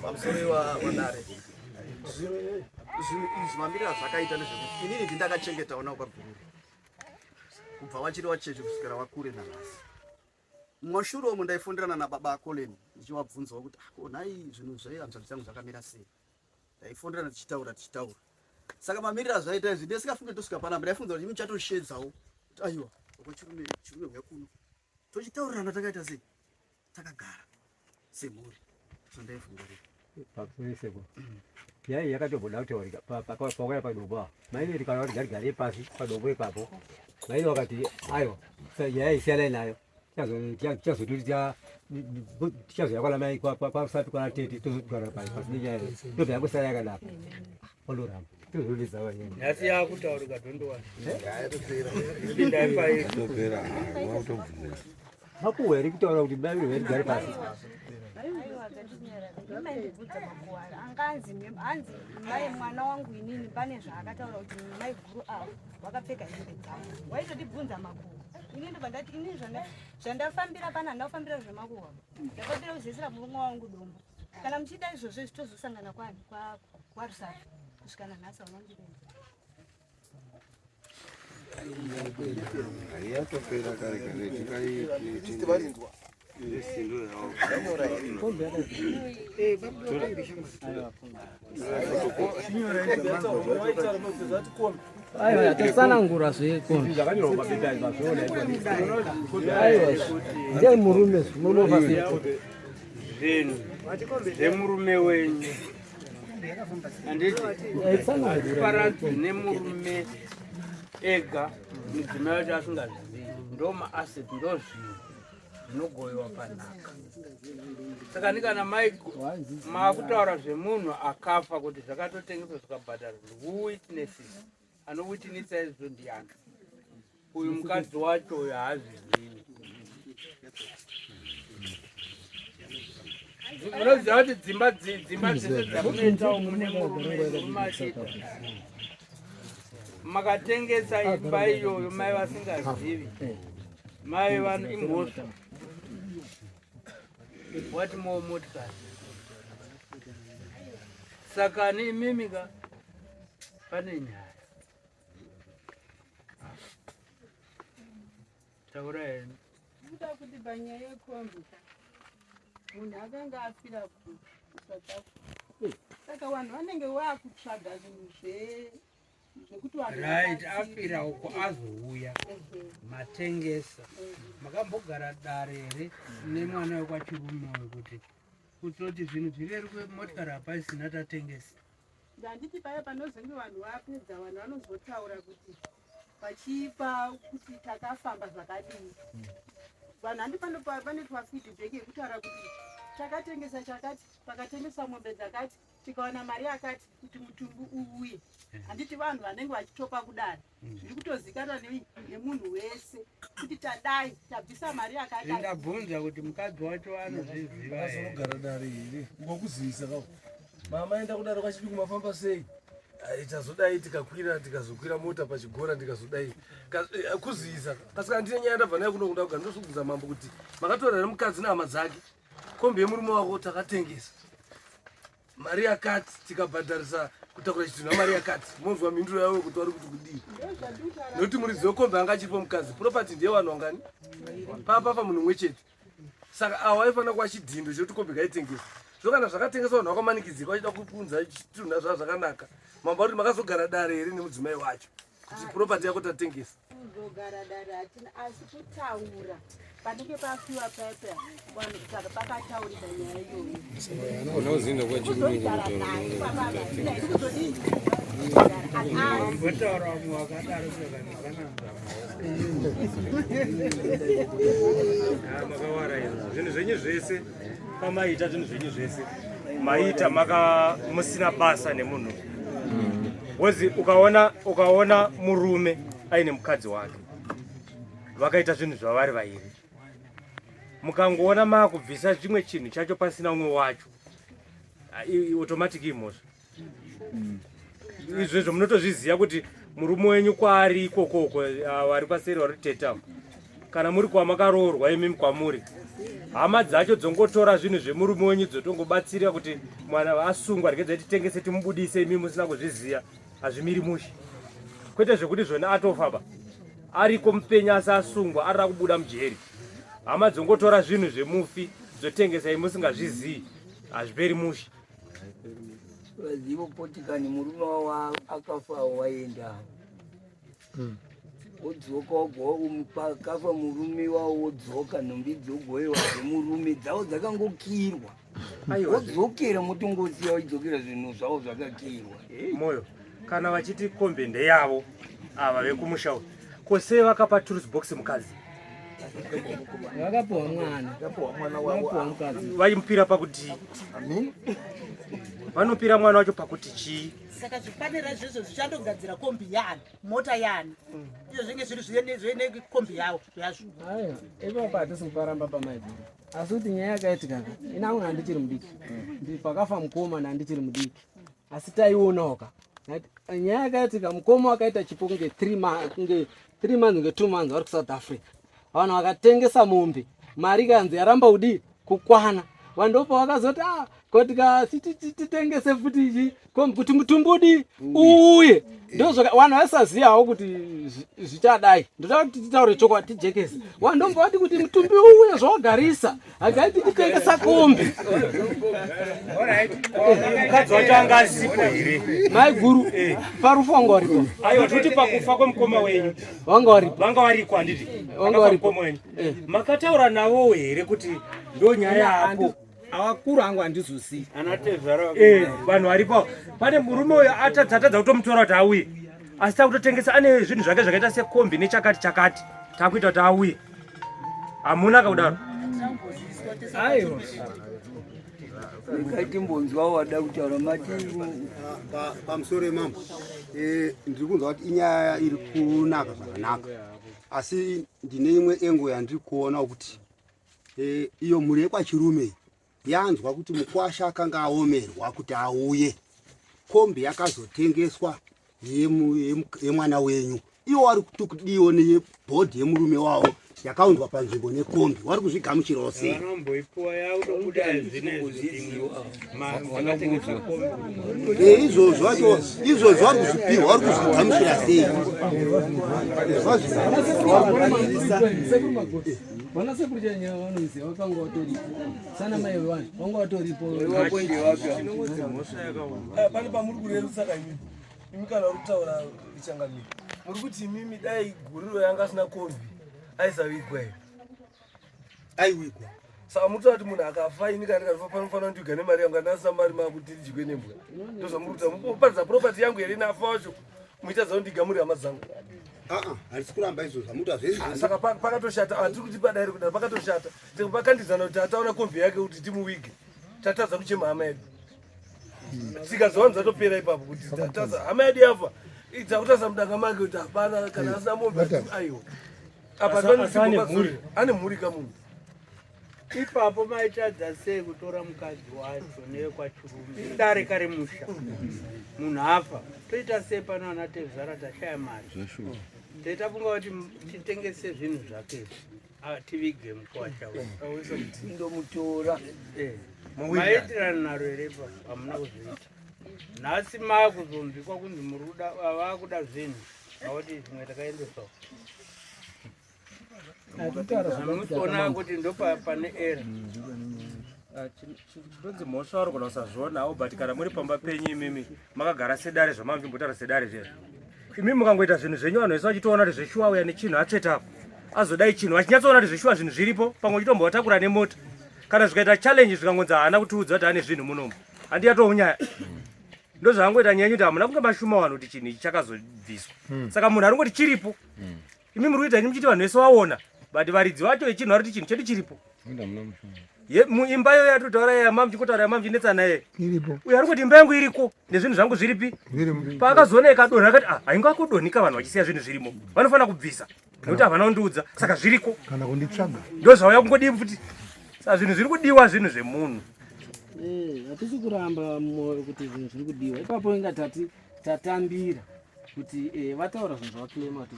Pamusoro wadare. Zvimamirira zvakaita nezvekuti inini ndindakachengetaona kwagururu kubva wachiri wacheche kusvikira wakure nanhasi. Mushure umu ndaifundirana nababa aKoleni ndichivabvunzawo kuti nhai zvinhu zvehanzvadzi dzangu zvakamira sei. Ndaifundirana tichitaura. Saka mamirira zvaita izvi ndisikafunge tosvika panapa ndaifunza kuti muchatoshedzawo kuti aiwa chirume huya kuno tochitaurirana takaita sei takagara semhuri. Zvandaifunga pakuriseko yai yakatobuda kutaurika pakauya padombo maini rikaona kuti garigare pasi padombo ipapo maini wakati aiwa yai siyana nayo tichazoti tichazoyakwala mai kwasati kwana tete tozogara pasi nenyaya ndobva yangosara yakadako ondoramba tozolisa vanyeni nhasi yakutaurika tondowana makuhwe ri kutaura kuti mai iri rigare pasi anganzi mai mwana wangu inini pane zvaakataura kuti mai guru avo wakapfeka hembe dzavo waitotibvunza makuhwa inini ndobva ndati inini zvandafambira pana handafambira zvemakuhwa ndafambira kuzesera murumwa wangu dombo kana muchida izvozvo tozosangana kwani kwarusafi kusvika nanhasi aunondirei yatopera kare tikaitindwa aiwa tasanangura zvekombi ndei murume zvimunova zvinhu zvemurume wenyu handiti paradzi nemurume ega mudzimai wacho asingazivi ndo maaseti ndo zvinhu zvinogoyiwa panhaka. Saka ndikana maakutaura zvemunhu akafa kuti zvakatotengeswa zvikabhadharwa witnesses anowitnessa izvo ndiani uyu mukadzi wacho uyu haazvizivi. Munoziva kuti dzimba dzese dzamunoitawo mune murume achita makatengesa imba iyoyo mai vasingazivi mai vanhu imhosva wati momotikari. Saka neimimika pane nyaya taura henu kuda kuti panyaya yekombi munhu akanga afira kuSouth Africa saka vanhu vanenge vakutsvaga zvinhu zvekuti right afira uko azouya matengesa makambogara dare here nemwana wekwachirume wekuti kutoti zvinhu zvirerukwe motikari hapaisina tatengesa. ndanditi paya panozenge vanhu vapedza vanhu vanozotaura kuti vachipa kuti takafamba zvakadii vanhu handi panoitwa feedback yekutaura kuti takatengesa chakati pakatengesa mombe dzakati tikawana mari yakati kuti mutumbu uuye. Handiti vanhu vanenge vachitopa kudaro zviri kutozikana nemunhu wese kuti tadai tabvisa mari yakadai. Ndabvunza kuti mukadzi wacho anozviziva azogara dare here ngokuzivisa kako mama aenda kudaro kachiti kumafamba sei ichazodai tikazokwira mota pachigora ndikazodai kuzivisa kasika ndine nyaya ndabva nayo kuno kuda kugara ndosubvunza mambo kuti makatora nemukadzi nehama dzake kombi yemurume wako takatengesa mari yakati tikabhadharisa kutakura chitunha mari yakati monzwa minduro yavo kuti vari kuti kudii nokuti murizivo kombi anga achiripo mukadzi propati ndiye vanhu wangani papafa munhu mwe chete. Saka awo aifanira kuva chidhindo chekuti kombi ngaitengesa zvokana zvakatengesa vanhu vakamanikidzika vachida kupunza chitunha zvavo zvakanaka mamba kuti makazogara dare here nemudzimai wacho kuti propati yako tatengesa kuzogara dare hatina asi kutaura panenge pafiwa papa vanhu saka pakataurika nyaya iyoyo unozinda mbotaura mumwe wakadaro makawara izvo zvinhu zvenyu zvese pamaita zvinhu zvenyu zvese maita musina basa nemunhu wezi ukaona murume aine mukadzi wake vakaita zvinhu zvavari vairi mukangoona maakubvisa chimwe chinhu chacho pasina umwe wacho automatic imhosva izvezvo munotozviziva kuti murume wenyu kwaari ikokoko vari paseri vari tetamu kana muri kwamakaroorwa imimi kwamuri, hama dzacho dzongotora zvinhu zvemurume wenyu dzotongobatsira kuti mwana asungwa rege dzetitengese timubudise imimi musina kuzviziya, hazvimiri mushe. Kwete zvekuti zvona atofa ba ariko mupenya asi asungwa arida kubuda mujeri, hama dzongotora zvinhu zvemufi dzotengesa imi musingazviziyi, hazviperi mushe. Vazivo potikani murume wavo akafa waenda wodzoka kafa murume wavo wodzoka nhumbi dzogoyewa dzemurume dzavo dzakangokirwa wodzokera motongosiya waidzokera zvinhu zvavo zvakakirwa moyo. Kana vachiti kombe ndeyavo ava vekumushauri, kose vakapa tools box mukadzi vakapuwa mwana vakapuwa mukadzi vaimupira pakuti vanopira mwana wacho pakuti chii. Saka zvipanera izvozvo zvichandogadzira kombi yani mota yani izvo zvinge zviri zvine kombi yavo yazvo. Aiwa, ipapo hatisi kuparamba pamaiguru, asi kuti nyaya yakaitika inangu handichiri mudiki, pakafa mukoma handichiri mudiki, asi taionaoka nyaya yakaitika. Mukoma wakaita chipo kunge 3 months nge 2 months vari kuSouth Africa. Vanhu vakatengesa mombe, mari kanzi yaramba kudi kukwana. Vandopa vakazoti kotika titengese futi ichi kuti mutumbudi uye ndozvoka vanhu vasaziyawo kuti zvichadai. Ndoda kuti titaure chokwadi tijekese. Wandomba wati kuti mutumbi uye zvawagarisa hagaiti titengesa kombi. Mukadzi wacho anga asipo here maiguru parufu wanga waripo. Aiwa, toti pakufa kwemukoma wenyu vanga variko handiti wanga waripo mukoma wenyu makataura navo here kuti ndo nyaya yapo? Avakuru hangu handizozivi vanhu varipo. Pane murume uyo atadza kutomutora kuti auye, asi takutotengesa ane zvinhu zvake zvakaita sekombi nechakati chakati, takuita kuti auye. Hamuna kakudaro? Aiwa, ikatimbonzwa wada kutaura mati pamusoro emambo. Ndiri kunzwa kuti inyaya iri kunaka zvakanaka, asi ndine imwe engo yandiri kuona kuti iyo mhuri yekwachirume yanzwa kuti mukwasha akanga aomerwa kuti auye, kombi yakazotengeswa yemwana wenyu, iwo vari kudiwo neyebhodhi yemurume wavo yakaunzwa panzvimbo nekombi, vari kuzvigamuchirawo sei? Izvozvo vari kuzvipiwa, vari kuzvigamuchira sei? Vana sekuru chanya vanoziva vakanga vatoripo, sana mai vanhu vanga vatoripo. Pane pamuri kurerutsa kaimimi imi kana uri kutaura richangamira muri kuti imimi dai guriro yanga asina kombi aisavigwa here? Aiwigwa. Saka muri kuti munhu akafa ini kana ndikafa panofanira kuti ugane mari yangu andinasa mari makuti ndidyiwe nembwa. Ndozvamuri kuti muparidza property yangu here inafa wacho muchitadza kuti ndigamuri hama dzangu. Handisi kuramba izvozvo muta zvese. Saka pakatoshata, hatiri kuti padairi kudaro pakatoshata. Pakandidzana kuti ataona kombi yake kuti timuwige. Tatadza kuchema hama yedu. Tikazowanza topera ipapo kuti tatadza hama yedu yafa. Idza kutadza mudanga make kuti hapana kana asina mombe aiwa. Apa ane mhuri kamunhu. Ipapo maitadza sei kutora mukadzi wacho newekwachirume dare kare musha munhu afa, toita sei pano ana Tezara tashaya mari? Taitafunga kuti titengese zvinhu zvake tivige mukwasha ndomutora. Maitirana naro here pa? Hamuna kuzviita. Nhasi makuzombikwa kunzi muruda vakuda zvinhu akuti zvimwe takaendesawo. Munoona kuti ndo pane era. Chinonzi mhosva vari kuda kusazvionawo, but kana muri pamba penyu imimi makagara sedare zvamambombotara sedare zvere. Imimi mukangoita zvinhu zvenyu vanhu vese vachitoona kuti zveshuwa uya nechinhu atsvetapo azodai chinhu achinyatsoona kuti zveshuwa zvinhu zviripo, pamwe chitombovatakura nemota. Kana zvikaita challenge zvikangonzi haana kutiudza kuti ane zvinhu munomu, handiyatounyaya. Ndo zvakangoita nyenyu kuti hamuna kunge mashuma vanhu kuti chinhu ichi chakazobviswa. Saka munhu aringoti chiripo. Imimi muri kuita muchiti vanhu vese vaona, but varidzi vacho vechinhu vari kuti chinhu chedu chiripo. Muimba yo yatotaura yamam chikotaura yamam chinetsana ye uyo ari kuti imba yangu iriko nezvinhu zvangu zviripi. Paakazoona ikadonha akati hainga kudonika vanhu vachisiya zvinhu zvirimo vanofanira kubvisa nokuti havana kundiudza, saka zviriko kana kunditsvaga ndo zvauya kungodii futi. Saka zvinhu zviri kudiwa zvinhu zvemunhu. Hatisi kuramba kuti zvinhu zviri kudiwa, ipapo inga tatambira kuti vataura zvinhu zvavakilema kuti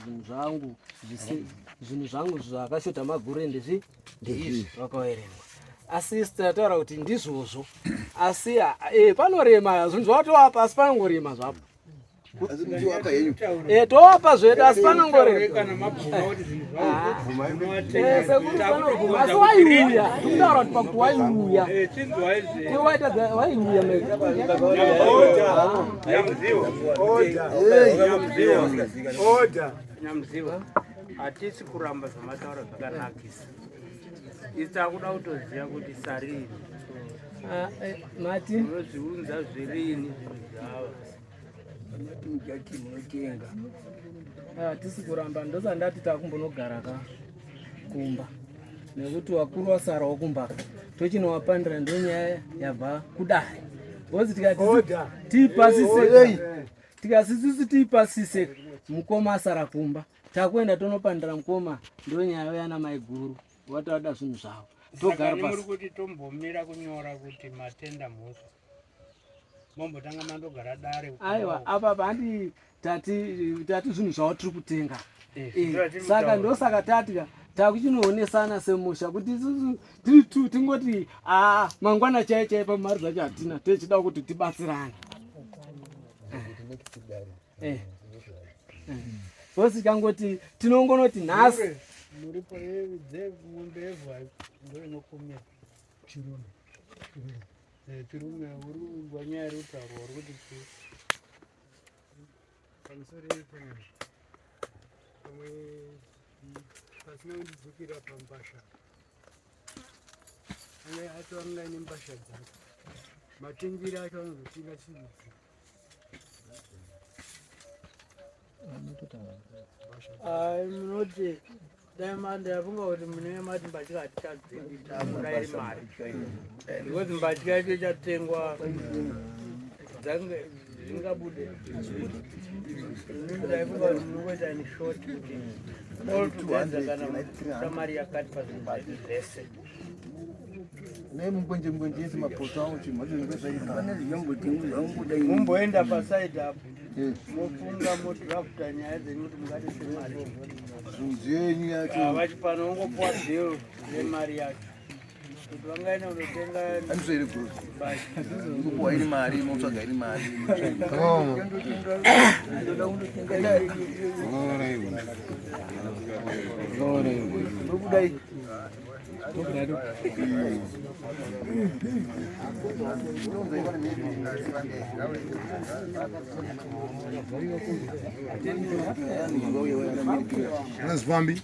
zvinhu zvangu zvakashota maguru ende ndeizvi vakaverengwa. Asi tataura kuti ndizvozvo, asi panorema zvinhu zvavatoapa asi panongorema zvapo. Tovapa zvedu asi panongorema. Asi waiuya, tikutaura kuti pakuti waiuya. Nyamziwa, hatisi kuramba zvamataura zvakanakisa. Itakuda kutoziva kuti sarini mati unozviunza zvirini zvinhu zvavo mujati munotenga hatisi kuramba. Ndosandati takumbonogara kumba nekuti wakuru wasarawo kumba tochinowapandira ndonyaya yabva kudai. Wozi tikasisisi tiipasise mukoma asara kumba takuenda tonopandira mukoma ndonyaya yana maiguru watavada zvinhu zvavo togara pasi. Muri kuti tombomira kunyora kuti matenda mhosva mombotanga mandogara dare. Aiwa apa pandi tati zvinhu zvavo tiri kutenga. Saka ndosaka takuchinoonesana semusha kuti isusu tingoti mangwana chaiye pamari dzacho hatina tichida kuti tibatsirane. Bosi kangoti tinongonoti nhasi muripo dzemombe yevhu ndo inokumira chirume uri wanyaya rutauro uri kuti pamusoro pamwe pasina kundidzukira pambasha ane atoranga ine mbasha dzake matengiri acho anozotinga chidzi munoti ndaifunga kuti munenge mati mbatya hatichadzingitamurai mari because mbatya yacho chatengwa dzingabude ndaifunga kuti munongoita ni short kuti all together kana samari yakati pazvinhu zvaitu zvese nemungwenje yese mapoto awo mumboenda pasaidi apo mofunga modrafta nyaya dzenyu kuti mungadise mari zvenyu yacho vachi pano ungopuwa bill yemari yacho kuti vangaenda kunotenga andisiri guru kupuwa iri mari motsvaga iri mari kudai Unazifambi?